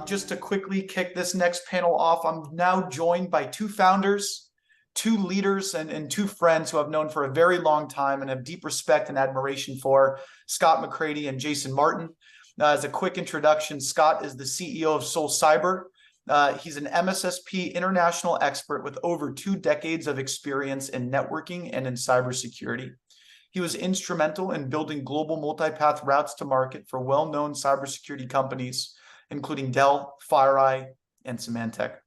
Just to quickly kick this next panel off, I'm now joined by two founders, two leaders, and two friends who I've known for a very long time and have deep respect and admiration for, Scott McCrady and Jason Martin. As a quick introduction, Scott is the CEO of SolCyber. He's an MSSP international expert with over 2 decades of experience in networking and in cybersecurity. He was instrumental in building global multipath routes to market for well-known cybersecurity companies, including Dell, FireEye, and Symantec.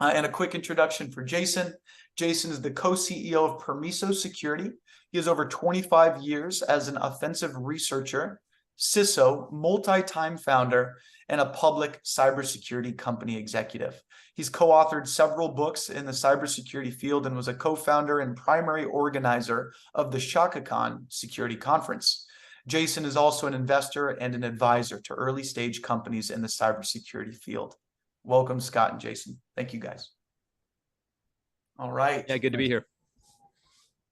And a quick introduction for Jason. Jason is the co-CEO of Permiso Security. He has over 25 years as an offensive researcher, CISO, multi-time founder, and a public cybersecurity company executive. He's co-authored several books in the cybersecurity field and was a co-founder and primary organizer of the ShakaCon Security Conference. Jason is also an investor and an advisor to early stage companies in the cybersecurity field. Welcome, Scott and Jason. Thank you, guys. All right. Yeah, good to be here.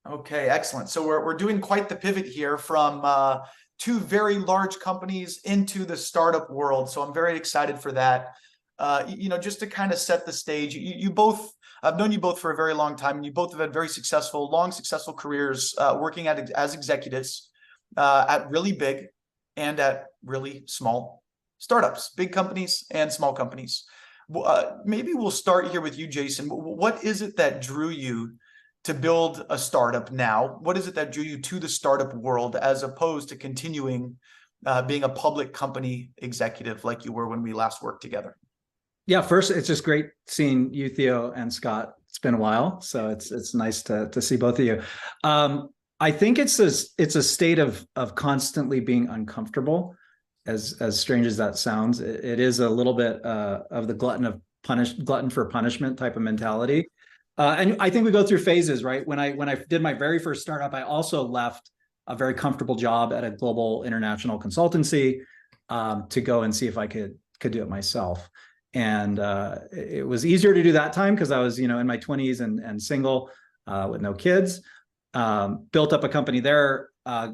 Okay, excellent. So we're doing quite the pivot here from two very large companies into the startup world. So I'm very excited for that. Just to kind of set the stage, you both, I've known you both for a very long time, and you both have had very long, successful careers working as executives at really big and at really small startups, big companies and small companies. Maybe we'll start here with you, Jason. What is it that drew you to build a startup now? What is it that drew you to the startup world as opposed to continuing being a public company executive like you were when we last worked together? Yeah, first, it's just great seeing you, Theo, and Scott. It's been a while, so it's nice to see both of you. I think it's a state of constantly being uncomfortable, as strange as that sounds. It is a little bit of the glutton for punishment type of mentality. And I think we go through phases, right? When I did my very first startup, I also left a very comfortable job at a global international consultancy to go and see if I could do it myself. And it was easier to do that time because I was, in my 20s and single with no kids. Built up a company there,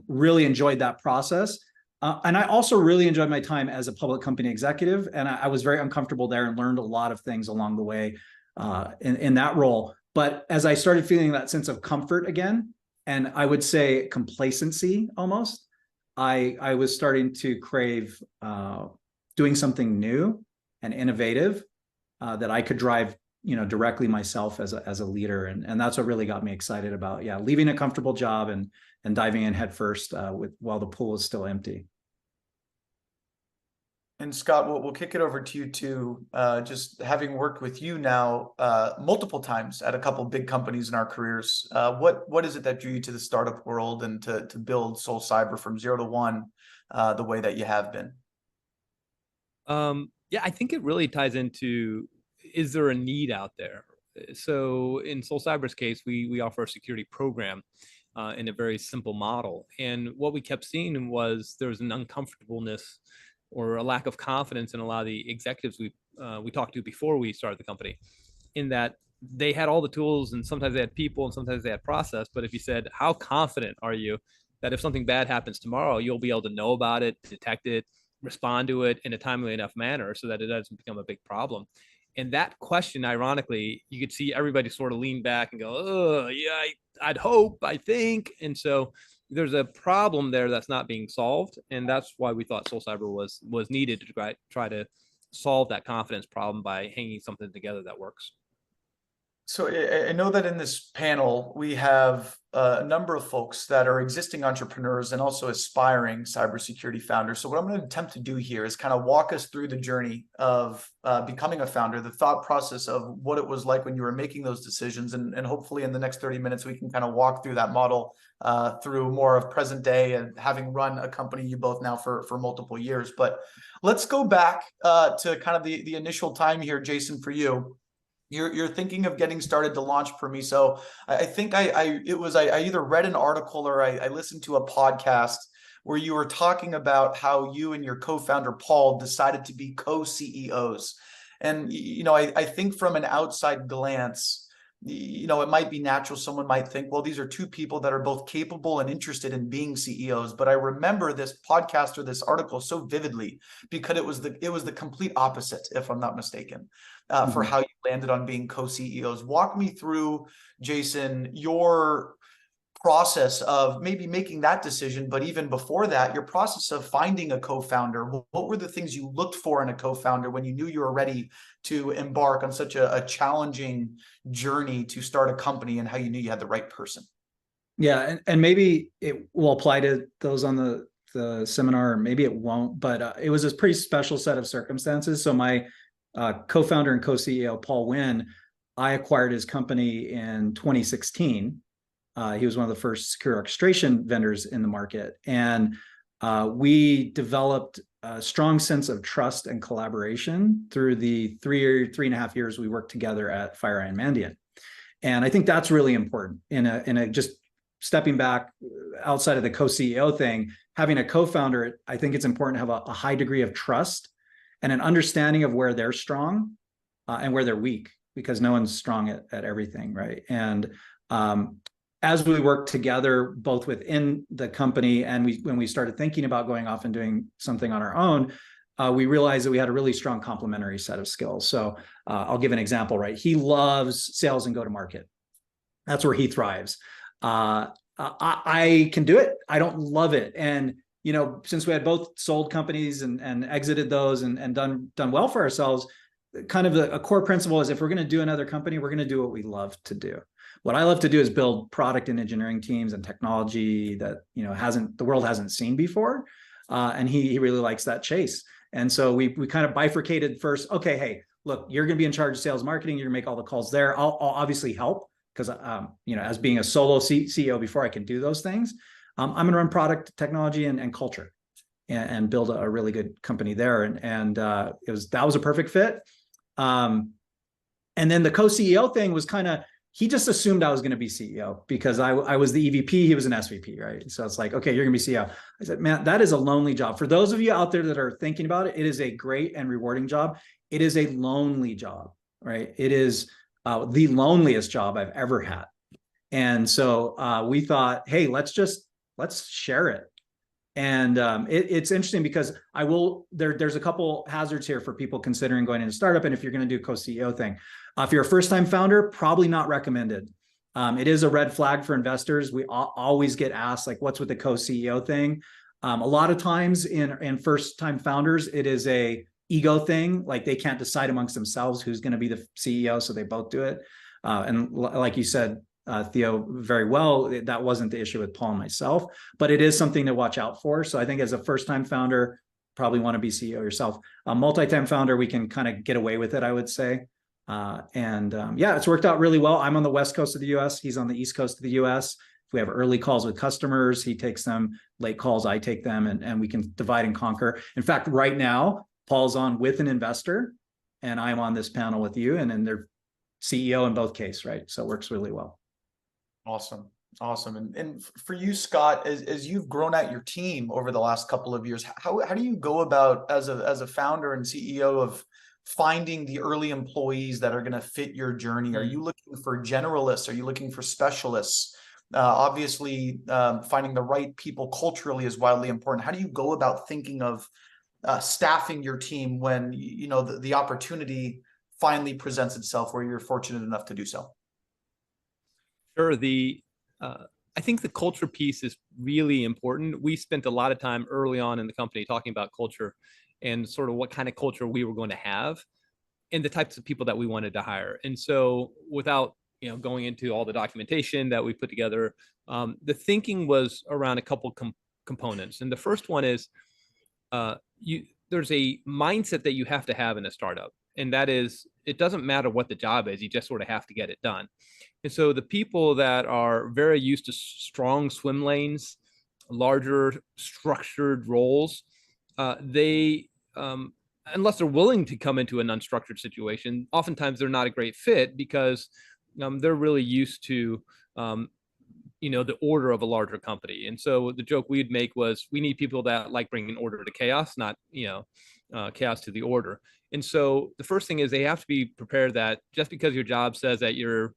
really enjoyed that process. And I also really enjoyed my time as a public company executive. And I was very uncomfortable there and learned a lot of things along the way in that role. But as I started feeling that sense of comfort again, and I would say complacency almost, I was starting to crave doing something new and innovative that I could drive directly myself as a leader. And that's what really got me excited about, leaving a comfortable job and diving in headfirst while the pool is still empty. And Scott, we'll kick it over to you too. Just having worked with you now multiple times at a couple big companies in our careers, what is it that drew you to the startup world and to build SolCyber from 0 to 1 the way that you have been? I think it really ties into, is there a need out there? So in SolCyber's case, we offer a security program in a very simple model. And what we kept seeing was there was an uncomfortableness or a lack of confidence in a lot of the executives we talked to before we started the company, in that they had all the tools and sometimes they had people and sometimes they had process. But if you said, how confident are you that if something bad happens tomorrow, you'll be able to know about it, detect it, respond to it in a timely enough manner so that it doesn't become a big problem? And that question, ironically, you could see everybody sort of lean back and go, oh, yeah, I'd hope, I think. And so there's a problem there that's not being solved. And that's why we thought SolCyber was needed to try to solve that confidence problem by hanging something together that works. So I know that in this panel, we have a number of folks that are existing entrepreneurs and also aspiring cybersecurity founders. So what I'm going to attempt to do here is kind of walk us through the journey of becoming a founder, the thought process of what it was like when you were making those decisions. And hopefully in the next 30 minutes, we can kind of walk through that model through more of present day and having run a company you both now for multiple years. But let's go back to kind of the initial time here, Jason, for you. You're thinking of getting started to launch Permiso. I think I either read an article or I listened to a podcast where you were talking about how you and your co-founder Paul decided to be co-CEOs. And I think from an outside glance, it might be natural. Someone might think, well, these are two people that are both capable and interested in being CEOs. But I remember this podcast or this article so vividly because it was the complete opposite, if I'm not mistaken, for how you landed on being co-CEOs. Walk me through, Jason, your process of maybe making that decision, but even before that, your process of finding a co-founder. What were the things you looked for in a co-founder when you knew you were ready to embark on such a challenging journey to start a company, and how you knew you had the right person? Yeah, and maybe it will apply to those on the seminar, or maybe it won't, but it was a pretty special set of circumstances. So my co-founder and co-CEO, Paul Wynn, I acquired his company in 2016. He was one of the first secure orchestration vendors in the market. And we developed a strong sense of trust and collaboration through the 3.5 years we worked together at FireEye and Mandiant. And I think that's really important in a just stepping back outside of the co-CEO thing, having a co-founder, I think it's important to have a high degree of trust and an understanding of where they're strong and where they're weak, because no one's strong at everything, right? And as we worked together, both within the company and when we started thinking about going off and doing something on our own, we realized that we had a really strong complementary set of skills. So I'll give an example, right? He loves sales and go-to-market. That's where he thrives. I can do it. I don't love it. And, since we had both sold companies and exited those and done well for ourselves, kind of a core principle is if we're going to do another company, we're going to do what we love to do. What I love to do is build product and engineering teams and technology that the world hasn't seen before, and he really likes that chase. And so we kind of bifurcated first. Okay, hey, look, you're going to be in charge of sales marketing. You're going to make all the calls there. I'll obviously help because as being a solo CEO before I can do those things, I'm going to run product, technology, and culture, and build a really good company there. And that was a perfect fit. And then the co-CEO thing was kind of, he just assumed I was going to be CEO because I was the EVP, he was an SVP, right? So it's like, okay, you're going to be CEO. I said, man, that is a lonely job. For those of you out there that are thinking about it, it is a great and rewarding job. It is a lonely job, right? It is the loneliest job I've ever had. And so we thought, hey, let's share it. And it's interesting because there's a couple hazards here for people considering going into a startup. And if you're going to do a co-CEO thing, if you're a first-time founder, probably not recommended. It is a red flag for investors. We always get asked, like, what's with the co-CEO thing? A lot of times in first-time founders, it is a ego thing. Like they can't decide amongst themselves who's going to be the CEO, so they both do it. And like you said, Theo, very well, that wasn't the issue with Paul and myself, but it is something to watch out for. So I think as a first-time founder, probably want to be CEO yourself. A multi-time founder, we can kind of get away with it, I would say. It's worked out really well. I'm on the West Coast of the US. He's on the East Coast of the US. If we have early calls with customers, he takes them. Late calls, I take them, and we can divide and conquer. In fact, right now, Paul's on with an investor, and I'm on this panel with you, and then they're CEO in both cases, right? So it works really well. Awesome. And for you, Scott, as you've grown out your team over the last couple of years, how do you go about as a founder and CEO of finding the early employees that are going to fit your journey? Are you looking for generalists? Are you looking for specialists? Obviously, finding the right people culturally is wildly important. How do you go about thinking of staffing your team when the opportunity finally presents itself where you're fortunate enough to do so? Sure. I think the culture piece is really important. We spent a lot of time early on in the company talking about culture and sort of what kind of culture we were going to have and the types of people that we wanted to hire. And so without going into all the documentation that we put together, the thinking was around a couple components. And the first one is there's a mindset that you have to have in a startup. And that is, it doesn't matter what the job is, you just sort of have to get it done. And so the people that are very used to strong swim lanes, larger structured roles, they, unless they're willing to come into an unstructured situation, oftentimes they're not a great fit because they're really used to, the order of a larger company. And so the joke we'd make was, we need people that like bringing order to chaos, not, chaos to the order. And so the first thing is they have to be prepared that just because your job says that you're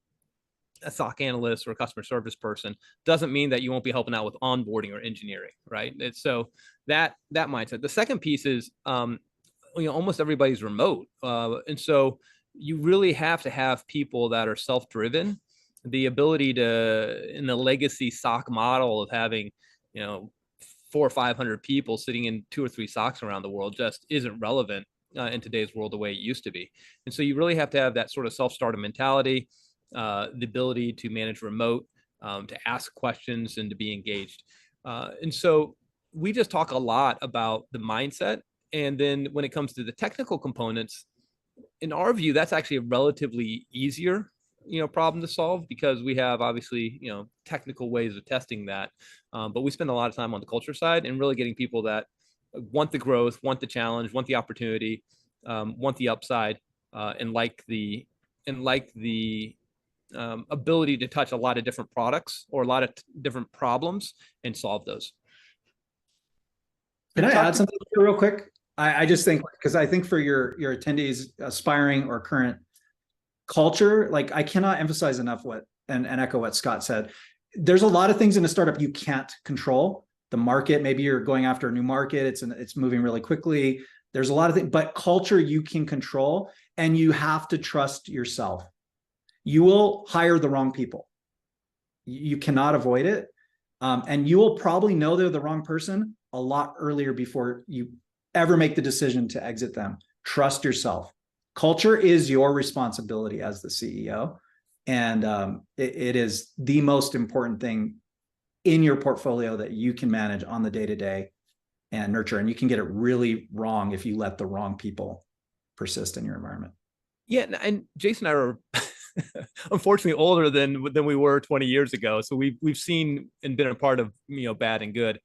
a SOC analyst or a customer service person doesn't mean that you won't be helping out with onboarding or engineering, right? It's so that mindset. The second piece is, almost everybody's remote, and so you really have to have people that are self-driven. The ability to, in the legacy SOC model of having, 400 or 500 people sitting in 2 or 3 SOCs around the world just isn't relevant in today's world the way it used to be. And so you really have to have that sort of self-starter mentality, the ability to manage remote, to ask questions and to be engaged. And so we just talk a lot about the mindset. And then when it comes to the technical components, in our view, that's actually a relatively easier, problem to solve, because we have obviously, technical ways of testing that. But we spend a lot of time on the culture side and really getting people that want the growth, want the challenge, want the opportunity, want the upside, and like the ability to touch a lot of different products or a lot of different problems and solve those. Can I add something real quick? I just think, because I think for your attendees, aspiring or current culture, like I cannot emphasize enough and echo what Scott said. There's a lot of things in a startup you can't control. The market, maybe you're going after a new market, it's moving really quickly. There's a lot of things, but culture you can control, and you have to trust yourself. You will hire the wrong people. You cannot avoid it. And you will probably know they're the wrong person a lot earlier before you ever make the decision to exit them. Trust yourself. Culture is your responsibility as the CEO. And it is the most important thing in your portfolio that you can manage on the day-to-day and nurture. And you can get it really wrong if you let the wrong people persist in your environment. Yeah. And Jason and I are unfortunately older than we were 20 years ago. So we've seen and been a part of, bad and good.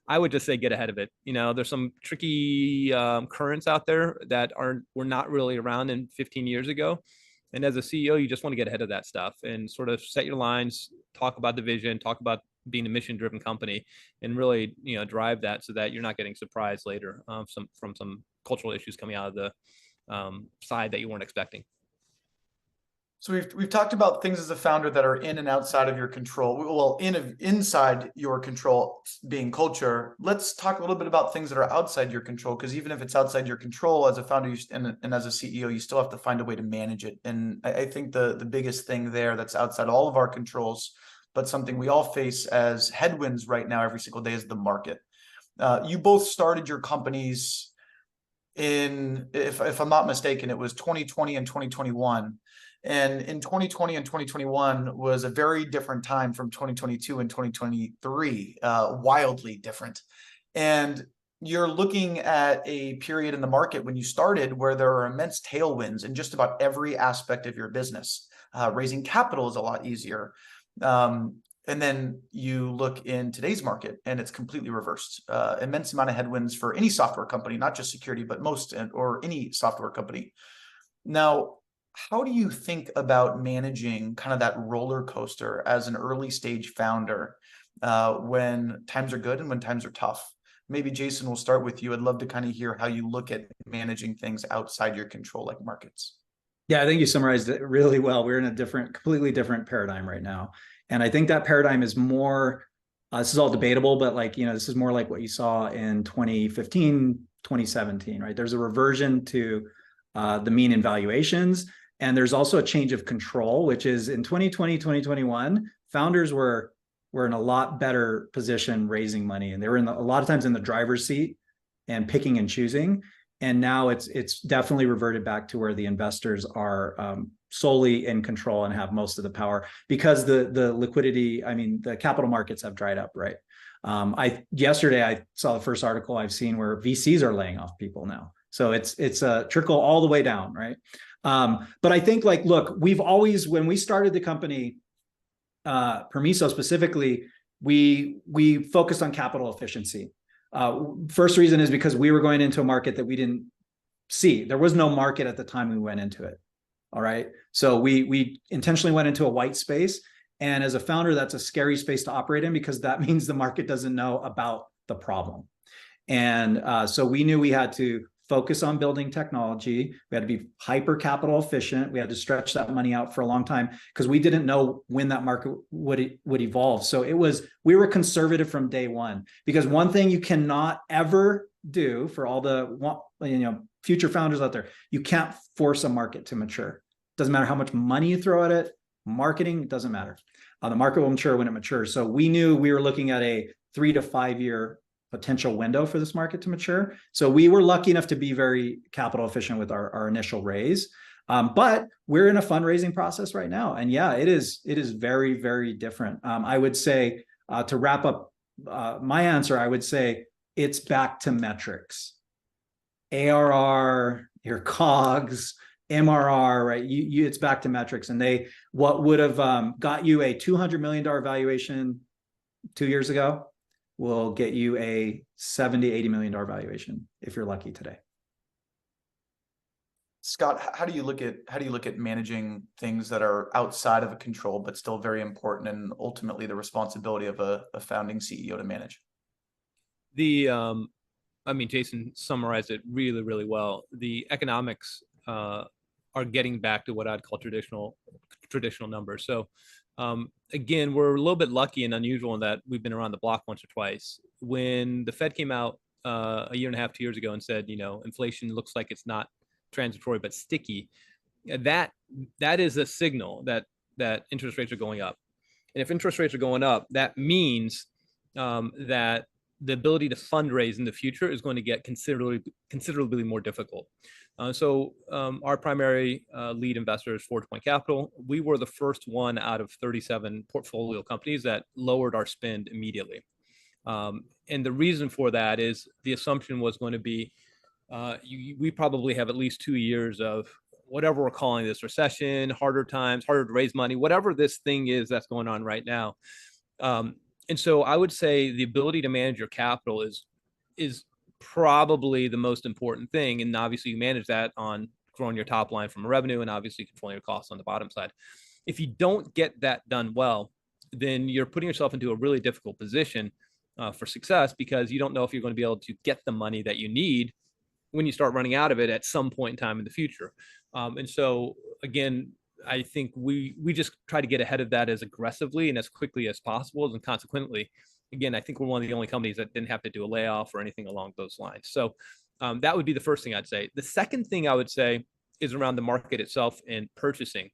I would just say get ahead of it. There's some tricky currents out there that were not really around in 15 years ago. And as a CEO, you just want to get ahead of that stuff and sort of set your lines, talk about the vision, talk about being a mission-driven company, and really, drive that so that you're not getting surprised later from some cultural issues coming out of the side that you weren't expecting. So we've talked about things as a founder that are in and outside of your control. Well, inside your control being culture. Let's talk a little bit about things that are outside your control, because even if it's outside your control as a founder and as a CEO, you still have to find a way to manage it. And I think the biggest thing there that's outside all of our controls, but something we all face as headwinds right now every single day, is the market. You both started your companies in, if I'm not mistaken, it was 2020 and 2021. And in 2020 and 2021 was a very different time from 2022 and 2023, wildly different. And you're looking at a period in the market when you started where there are immense tailwinds in just about every aspect of your business. Raising capital is a lot easier. And then you look in today's market and it's completely reversed. Immense amount of headwinds for any software company, not just security, but most or any software company. Now, how do you think about managing kind of that roller coaster as an early stage founder when times are good and when times are tough? Maybe Jason, we'll start with you. I'd love to kind of hear how you look at managing things outside your control, like markets. Yeah, I think you summarized it really well. We're in a completely different paradigm right now. And I think that paradigm is more, this is all debatable, but this is more like what you saw in 2015, 2017, right? There's a reversion to the mean in valuations. And there's also a change of control, which is in 2020, 2021, founders were in a lot better position raising money. And they were a lot of times in the driver's seat and picking and choosing. And now it's definitely reverted back to where the investors are solely in control and have most of the power, because the liquidity, the capital markets have dried up, right? Yesterday I saw the first article I've seen where VCs are laying off people now. So it's a trickle all the way down, right? But I think look, we've always, when we started the company, Permiso specifically, we focused on capital efficiency. First reason is because we were going into a market that we didn't see. There was no market at the time we went into it. All right. So we intentionally went into a white space. And as a founder, that's a scary space to operate in, because that means the market doesn't know about the problem. And so we knew we had to focus on building technology. We had to be hyper capital efficient. We had to stretch that money out for a long time because we didn't know when that market would evolve. So we were conservative from day one, because one thing you cannot ever do for all the future founders out there, you can't force a market to mature. Doesn't matter how much money you throw at it, marketing, doesn't matter. The market will mature when it matures. So we knew we were looking at a 3 to 5 year potential window for this market to mature. So we were lucky enough to be very capital efficient with our initial raise. But we're in a fundraising process right now. And yeah, it is very, very different. I would say, to wrap up my answer, I would say it's back to metrics. ARR, your COGS, MRR, right? It's back to metrics. And what would have got you a $200 million valuation 2 years ago will get you a $70-80 million valuation if you're lucky today. Scott, how do you look at managing things that are outside of a control but still very important, and ultimately the responsibility of a founding CEO to manage? Jason summarized it really, really well. The economics are getting back to what I'd call traditional numbers. So again, we're a little bit lucky and unusual in that we've been around the block once or twice. When the Fed came out a year and a half, 2 years ago, and said, inflation looks like it's not transitory but sticky, that is a signal that interest rates are going up. And if interest rates are going up, that means that the ability to fundraise in the future is going to get considerably more difficult. So our primary lead investor is Forge Point Capital. We were the first one out of 37 portfolio companies that lowered our spend immediately. And the reason for that is the assumption was going to be we probably have at least 2 years of whatever we're calling this recession, harder times, harder to raise money, whatever this thing is that's going on right now. And so I would say the ability to manage your capital is probably the most important thing. And obviously you manage that on growing your top line from revenue and obviously controlling your costs on the bottom side. If you don't get that done well, then you're putting yourself into a really difficult position for success, because you don't know if you're going to be able to get the money that you need when you start running out of it at some point in time in the future. And so again, I think we just try to get ahead of that as aggressively and as quickly as possible. And consequently, again, I think we're one of the only companies that didn't have to do a layoff or anything along those lines. So that would be the first thing I'd say. The second thing I would say is around the market itself and purchasing.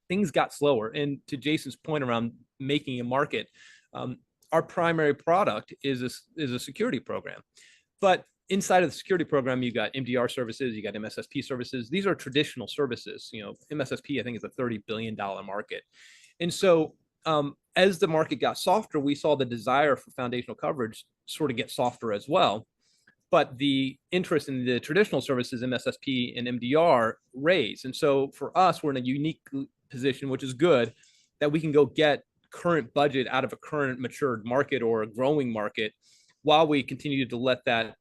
Things got slower. And to Jason's point around making a market, our primary product is a security program. But inside of the security program, you got MDR services, you got MSSP services. These are traditional services. MSSP, I think, is a $30 billion market. And so as the market got softer, we saw the desire for foundational coverage sort of get softer as well. But the interest in the traditional services, MSSP and MDR, raised. And so for us, we're in a unique position, which is good, that we can go get current budget out of a current matured market or a growing market while we continue to let that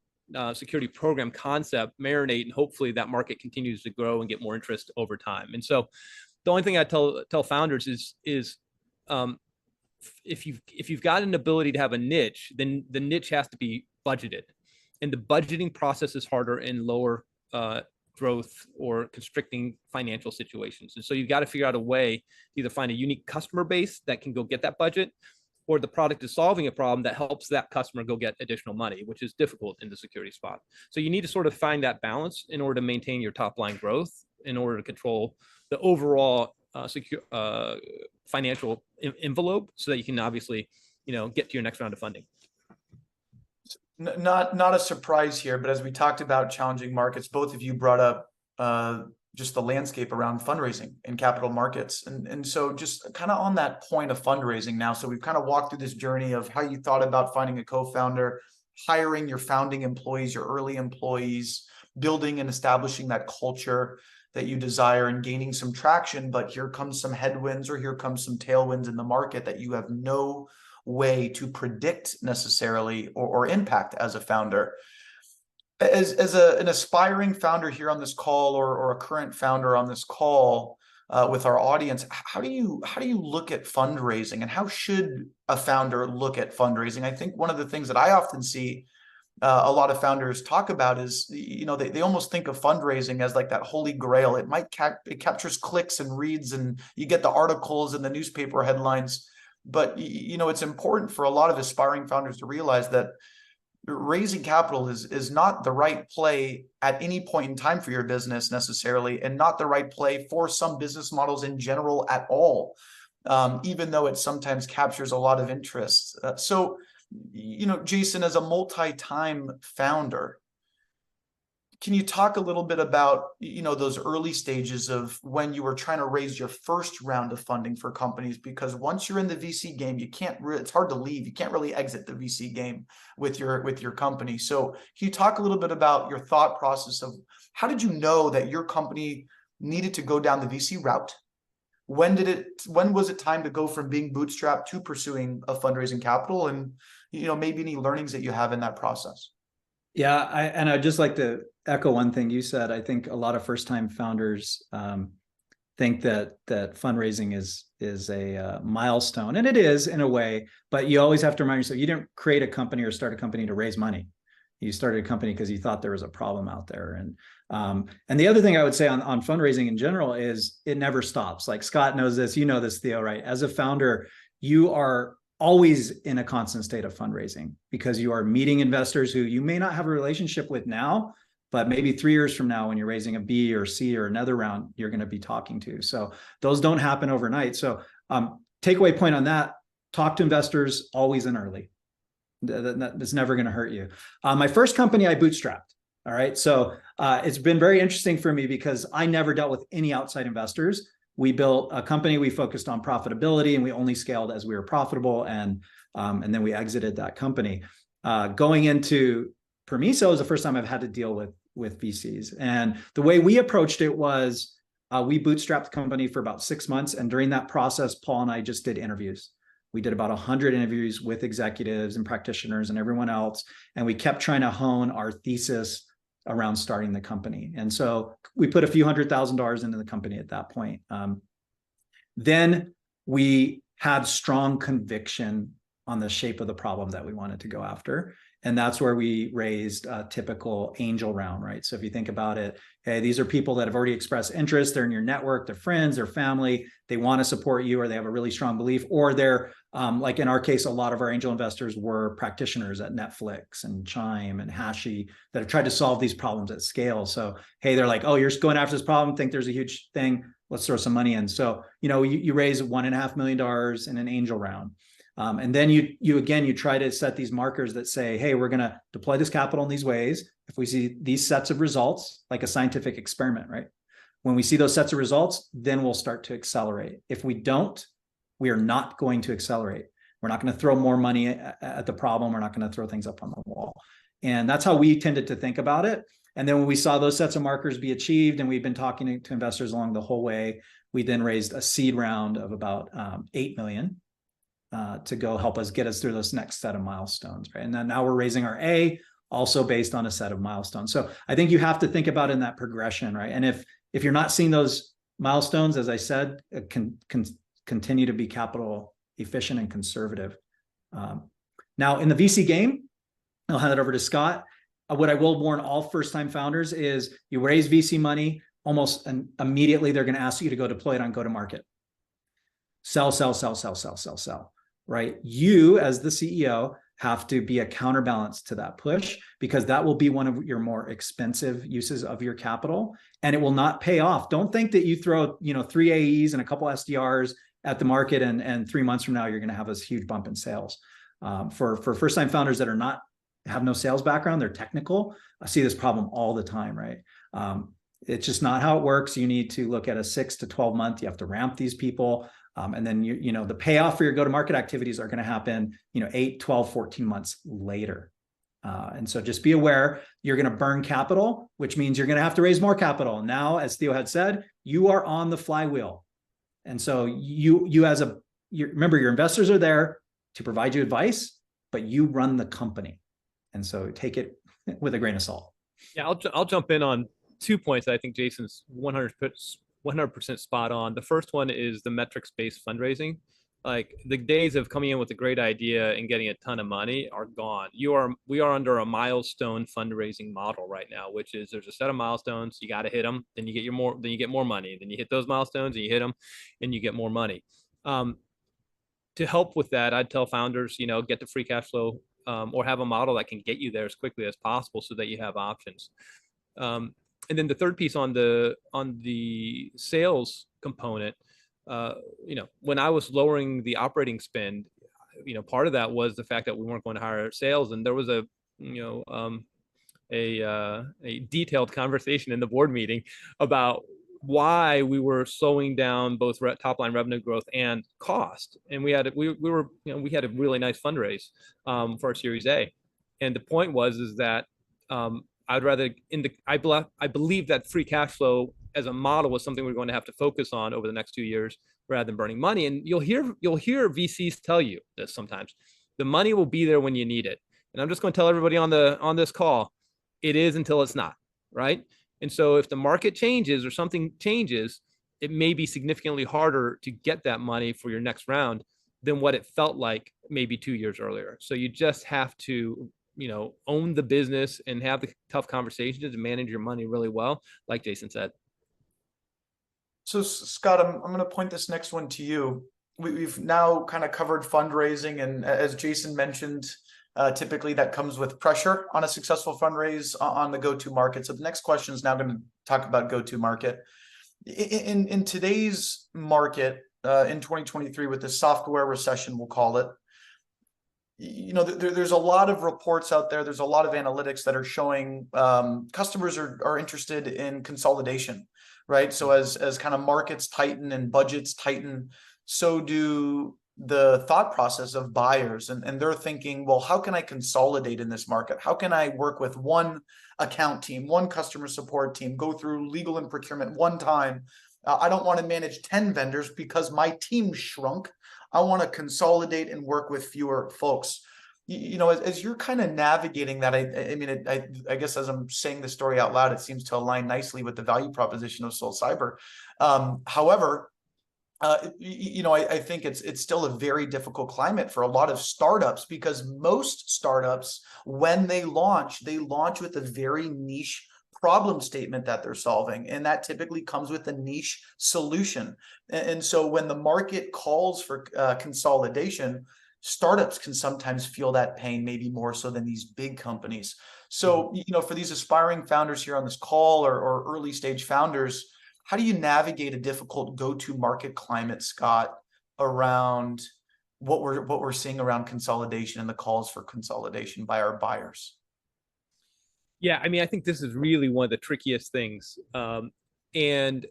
security program concept marinate, and hopefully that market continues to grow and get more interest over time. And so the only thing I tell founders is if you've got an ability to have a niche, then the niche has to be budgeted, and the budgeting process is harder in lower growth or constricting financial situations. And so you've got to figure out a way to either find a unique customer base that can go get that budget, or the product is solving a problem that helps that customer go get additional money, which is difficult in the security spot. So you need to sort of find that balance in order to maintain your top line growth, in order to control the overall financial envelope, so that you can obviously, get to your next round of funding. Not a surprise here, but as we talked about challenging markets, both of you brought up just the landscape around fundraising in capital markets. And so just kind of on that point of fundraising now, so we've kind of walked through this journey of how you thought about finding a co-founder, hiring your founding employees, your early employees, building and establishing that culture that you desire and gaining some traction. But here comes some headwinds, or here comes some tailwinds in the market that you have no way to predict necessarily or impact as a founder. As an aspiring founder here on this call, or a current founder on this call with our audience, how do you look at fundraising, and how should a founder look at fundraising? I think one of the things that I often see a lot of founders talk about is, they almost think of fundraising as like that holy grail. It might it captures clicks and reads, and you get the articles and the newspaper headlines. But it's important for a lot of aspiring founders to realize that raising capital is not the right play at any point in time for your business necessarily, and not the right play for some business models in general at all, even though it sometimes captures a lot of interest. So Jason, as a multi-time founder, can you talk a little bit about, those early stages of when you were trying to raise your first round of funding for companies? Because once you're in the VC game, it's hard to leave. You can't really exit the VC game with your company. So can you talk a little bit about your thought process of how did you know that your company needed to go down the VC route? When was it time to go from being bootstrapped to pursuing a fundraising capital, and maybe any learnings that you have in that process? Yeah, I'd just like to echo one thing you said. I think a lot of first-time founders think that fundraising is a milestone, and it is in a way. But you always have to remind yourself, you didn't create a company or start a company to raise money. You started a company because you thought there was a problem out there. And the other thing I would say on fundraising in general is it never stops. Like Scott knows this, this, Theo, right? As a founder, you are always in a constant state of fundraising because you are meeting investors who you may not have a relationship with now, but maybe 3 years from now when you're raising a B or C or another round, you're going to be talking to. So those don't happen overnight. So takeaway point on that, talk to investors always and early. That's never going to hurt you. My first company I bootstrapped. All right. So it's been very interesting for me because I never dealt with any outside investors. We built a company, we focused on profitability, and we only scaled as we were profitable. And then we exited that company. Going into Permiso is the first time I've had to deal with VCs. And the way we approached it was we bootstrapped the company for about 6 months. And during that process, Paul and I just did interviews. We did about 100 interviews with executives and practitioners and everyone else. And we kept trying to hone our thesis around starting the company. And so we put a few $100,000 into the company at that point. Then we had strong conviction on the shape of the problem that we wanted to go after. And that's where we raised a typical angel round, right? So if you think about it, hey, these are people that have already expressed interest. They're in your network, they're friends, they're family. They want to support you, or they have a really strong belief, or they're like in our case, a lot of our angel investors were practitioners at Netflix and Chime and Hashi that have tried to solve these problems at scale. So, hey, they're like, oh, you're going after this problem, think there's a huge thing, let's throw some money in. So, you raise $1.5 million in an angel round. And then you try to set these markers that say, hey, we're going to deploy this capital in these ways. If we see these sets of results, like a scientific experiment, right? When we see those sets of results, then we'll start to accelerate. If we don't, we are not going to accelerate. We're not going to throw more money at the problem. We're not going to throw things up on the wall. And that's how we tended to think about it. And then when we saw those sets of markers be achieved, and we've been talking to investors along the whole way, we then raised a seed round of about 8 million. To go help us get us through this next set of milestones, right? And then now we're raising our A, also based on a set of milestones. So I think you have to think about in that progression, right? And if you're not seeing those milestones, as I said, can continue to be capital efficient and conservative. Now in the VC game, I'll hand it over to Scott. What I will warn all first-time founders is you raise VC money, almost immediately they're going to ask you to go deploy it on go-to-market. Sell, right? You as the CEO have to be a counterbalance to that push, because that will be one of your more expensive uses of your capital, and it will not pay off. Don't think that you throw 3 AEs and a couple SDRs at the market and 3 months from now you're going to have this huge bump in sales. For first-time founders that have no sales background, they're technical. I see this problem all the time, right? It's just not how it works. You need to look at a 6 to 12 month. You have to ramp these people. And then the payoff for your go-to-market activities are going to happen 8, 12, 14 months later. And so just be aware, you're going to burn capital, which means you're going to have to raise more capital. Now, as Theo had said, you are on the flywheel. And so remember, your investors are there to provide you advice, but you run the company. And so take it with a grain of salt. Yeah, I'll jump in on 2 points that I think Jason's 100% spot on. The first one is the metrics-based fundraising. Like the days of coming in with a great idea and getting a ton of money are gone. We are under a milestone fundraising model right now, which is there's a set of milestones, you got to hit them, then you get more money, then you hit those milestones and you hit them and you get more money. To help with that, I'd tell founders, get the free cash flow, or have a model that can get you there as quickly as possible so that you have options. And then the third piece on the sales component, when I was lowering the operating spend, part of that was the fact that we weren't going to hire sales, and there was a detailed conversation in the board meeting about why we were slowing down both top line revenue growth and cost. And we had a really nice fundraise for our Series A, and the point is that I'd rather I believe that free cash flow as a model was something we're going to have to focus on over the next 2 years rather than burning money. And you'll hear VCs tell you this sometimes. The money will be there when you need it. And I'm just going to tell everybody on this call, it is until it's not, right? And so if the market changes or something changes, it may be significantly harder to get that money for your next round than what it felt like maybe 2 years earlier. So you just have to own the business and have the tough conversations to manage your money really well, like Jason said. So Scott, I'm going to point this next one to you. We've now kind of covered fundraising, and as Jason mentioned, typically that comes with pressure on a successful fundraise on the go-to market. So the next question is now going to talk about go-to market. In today's market, in 2023, with the software recession, we'll call it, there's a lot of reports out there. There's a lot of analytics that are showing customers are interested in consolidation, right? So as kind of markets tighten and budgets tighten, so do the thought process of buyers, and they're thinking, well, how can I consolidate in this market? How can I work with one account team, one customer support team, go through legal and procurement one time? I don't want to manage 10 vendors because my team shrunk. I want to consolidate and work with fewer folks. As you're kind of navigating that, I guess as I'm saying the story out loud, it seems to align nicely with the value proposition of SolCyber. However, I think it's still a very difficult climate for a lot of startups, because most startups, when they launch with a very niche problem statement that they're solving, and that typically comes with a niche solution. And so when the market calls for consolidation, startups can sometimes feel that pain, maybe more so than these big companies. So, for these aspiring founders here on this call, or early stage founders, how do you navigate a difficult go-to market climate, Scott, around what we're seeing around consolidation and the calls for consolidation by our buyers? Yeah, I think this is really one of the trickiest things. And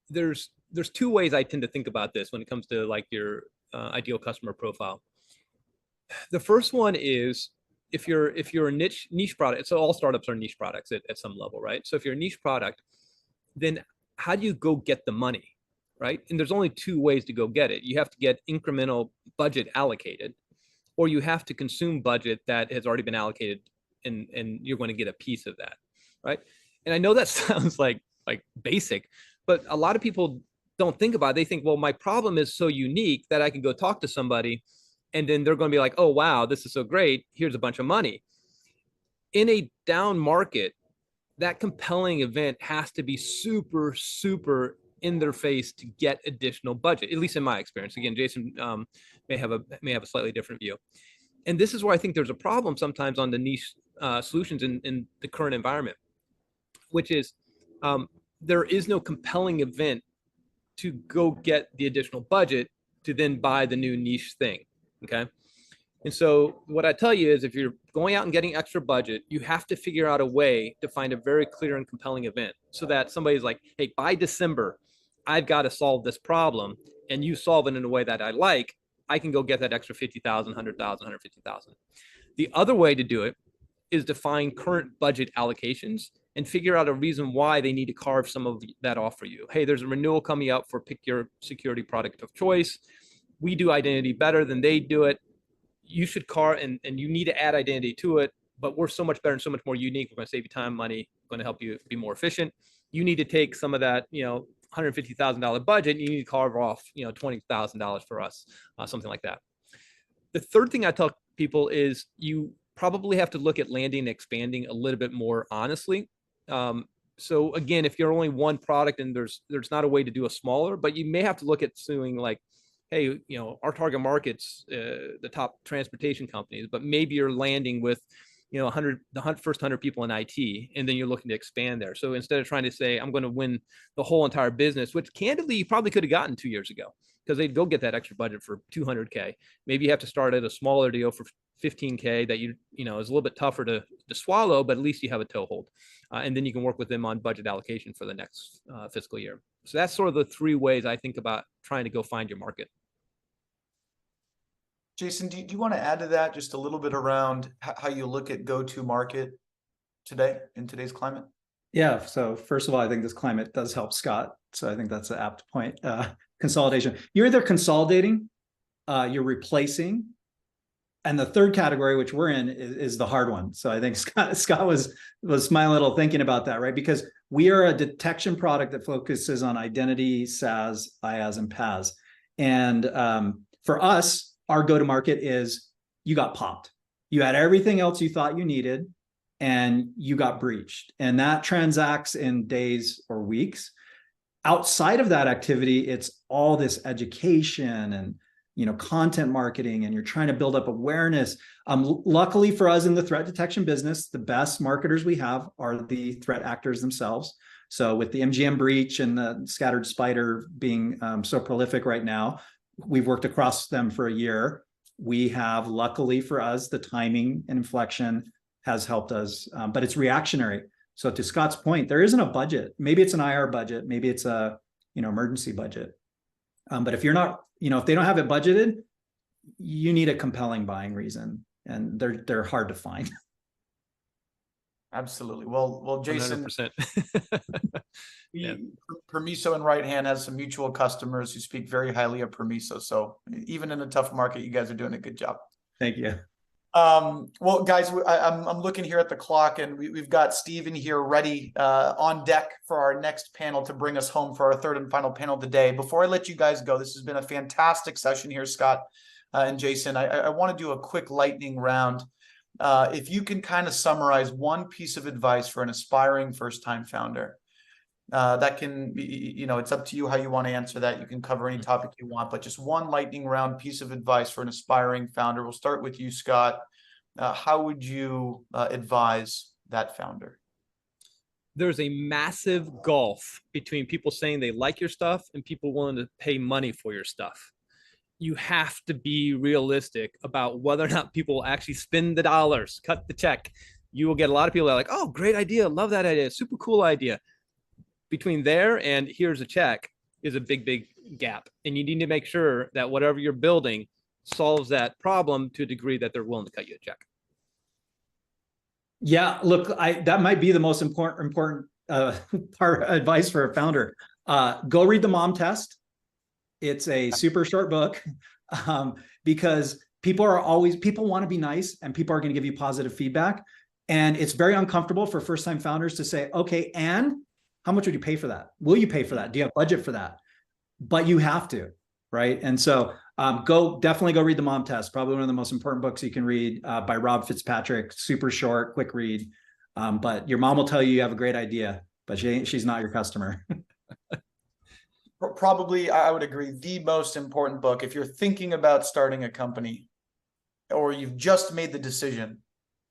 there's two ways I tend to think about this when it comes to like your ideal customer profile. The first one is if you're a niche product. So all startups are niche products at some level, right? So if you're a niche product, then how do you go get the money, right? And there's only two ways to go get it. You have to get incremental budget allocated, or you have to consume budget that has already been allocated, and you're going to get a piece of that, right? And I know that sounds like basic, but a lot of people don't think about it. They think, well, my problem is so unique that I can go talk to somebody, and then they're going to be like, oh, wow, this is so great. Here's a bunch of money. In a down market, that compelling event has to be super, super in their face to get additional budget, at least in my experience. Again, Jason may have a slightly different view. And this is where I think there's a problem sometimes on the niche solutions in the current environment, which is there is no compelling event to go get the additional budget to then buy the new niche thing, okay? And so what I tell you is, if you're going out and getting extra budget, you have to figure out a way to find a very clear and compelling event, so that somebody's like, hey, by December, I've got to solve this problem, and you solve it in a way that I can go get that extra 50,000, 100,000, 150,000. The other way to do it is to find current budget allocations and figure out a reason why they need to carve some of that off for you. Hey, there's a renewal coming up for pick your security product of choice. We do identity better than they do it. You should carve, and you need to add identity to it, but we're so much better and so much more unique. We're going to save you time, money, going to help you be more efficient. You need to take some of that, $150,000 budget, you need to carve off, $20,000 for us, something like that. The third thing I tell people is you probably have to look at landing and expanding a little bit more honestly. So again, if you're only one product and there's not a way to do a smaller, but you may have to look at suing like, hey, our target market's the top transportation companies, but maybe you're landing with, 100, the first 100 people in IT, and then you're looking to expand there. So instead of trying to say, I'm going to win the whole entire business, which candidly, you probably could have gotten 2 years ago because they'd go get that extra budget for 200K. Maybe you have to start at a smaller deal for 15K that is a little bit tougher to swallow, but at least you have a toehold. And then you can work with them on budget allocation for the next fiscal year. So that's sort of the 3 ways I think about trying to go find your market. Jason, do you want to add to that just a little bit around how you look at go-to-market today in today's climate? Yeah. So first of all, I think this climate does help Scott. So I think that's an apt point. Consolidation. You're either consolidating, you're replacing, and the third category, which we're in, is the hard one. So I think Scott was smiling a little thinking about that, right? Because we are a detection product that focuses on identity, SaaS, IaaS, and PaaS. And for us, our go-to-market is you got popped. You had everything else you thought you needed, and you got breached. And that transacts in days or weeks. Outside of that activity, it's all this education and content marketing, and you're trying to build up awareness. Luckily for us in the threat detection business, the best marketers we have are the threat actors themselves. So with the MGM breach and the scattered spider being so prolific right now, we've worked across them for a year. We have, luckily for us, the timing and inflection has helped us, but it's reactionary. So to Scott's point, there isn't a budget. Maybe it's an IR budget, maybe it's a emergency budget. But if you're not, if they don't have it budgeted, you need a compelling buying reason, and they're hard to find. Absolutely. Well, Jason, 100%. Yeah. Permiso and Right Hand has some mutual customers who speak very highly of Permiso. So even in a tough market, you guys are doing a good job. Thank you. Well, guys, I'm looking here at the clock, and we've got Steven here ready on deck for our next panel to bring us home for our third and final panel of the day. Before I let you guys go, this has been a fantastic session here, Scott and Jason. I want to do a quick lightning round. If you can kind of summarize one piece of advice for an aspiring first-time founder, that can be, it's up to you how you want to answer that. You can cover any topic you want, but just one lightning round piece of advice for an aspiring founder. We'll start with you, Scott. How would you advise that founder? There's a massive gulf between people saying they like your stuff and people willing to pay money for your stuff. You have to be realistic about whether or not people will actually spend the dollars, cut the check. You will get a lot of people that are like, oh, great idea. Love that idea. Super cool idea. Between there and here's a check is a big, big gap. And you need to make sure that whatever you're building solves that problem to a degree that they're willing to cut you a check. Yeah, look, that might be the most important part of advice for a founder. Go read the mom test. It's a super short book, because people want to be nice, and people are going to give you positive feedback. And it's very uncomfortable for first-time founders to say, okay, and how much would you pay for that? Will you pay for that? Do you have budget for that? But you have to, right? And so definitely go read the mom test. Probably one of the most important books you can read, by Rob Fitzpatrick. Super short, quick read. But your mom will tell you have a great idea, but she's not your customer. Probably, I would agree, the most important book. If you're thinking about starting a company, or you've just made the decision,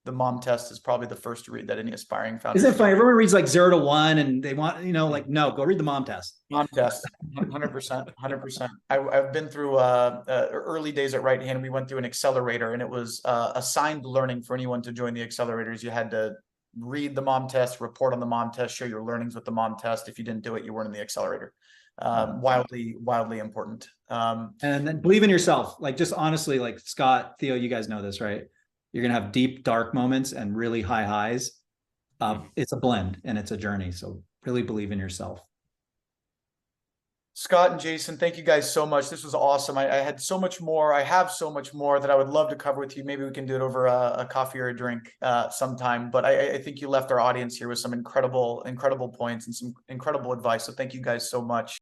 the mom test is probably the first to read that any aspiring founder. Isn't it funny? Everyone reads like 0 to 1, and they want, no, go read the mom test. Mom test, 100%, 100%. I've been through early days at Right Hand. We went through an accelerator, and it was assigned learning for anyone to join the accelerators. You had to read the mom test, report on the mom test, share your learnings with the mom test. If you didn't do it, you weren't in the accelerator. Wildly important. And then believe in yourself. Like, just honestly, like Scott, Theo, you guys know this, right? You're going to have deep, dark moments and really high highs. It's a blend and it's a journey. So really believe in yourself. Scott and Jason, thank you guys so much. This was awesome. I had so much more. I have so much more that I would love to cover with you. Maybe we can do it over a coffee or a drink sometime. But I think you left our audience here with some incredible points and some incredible advice. So thank you guys so much.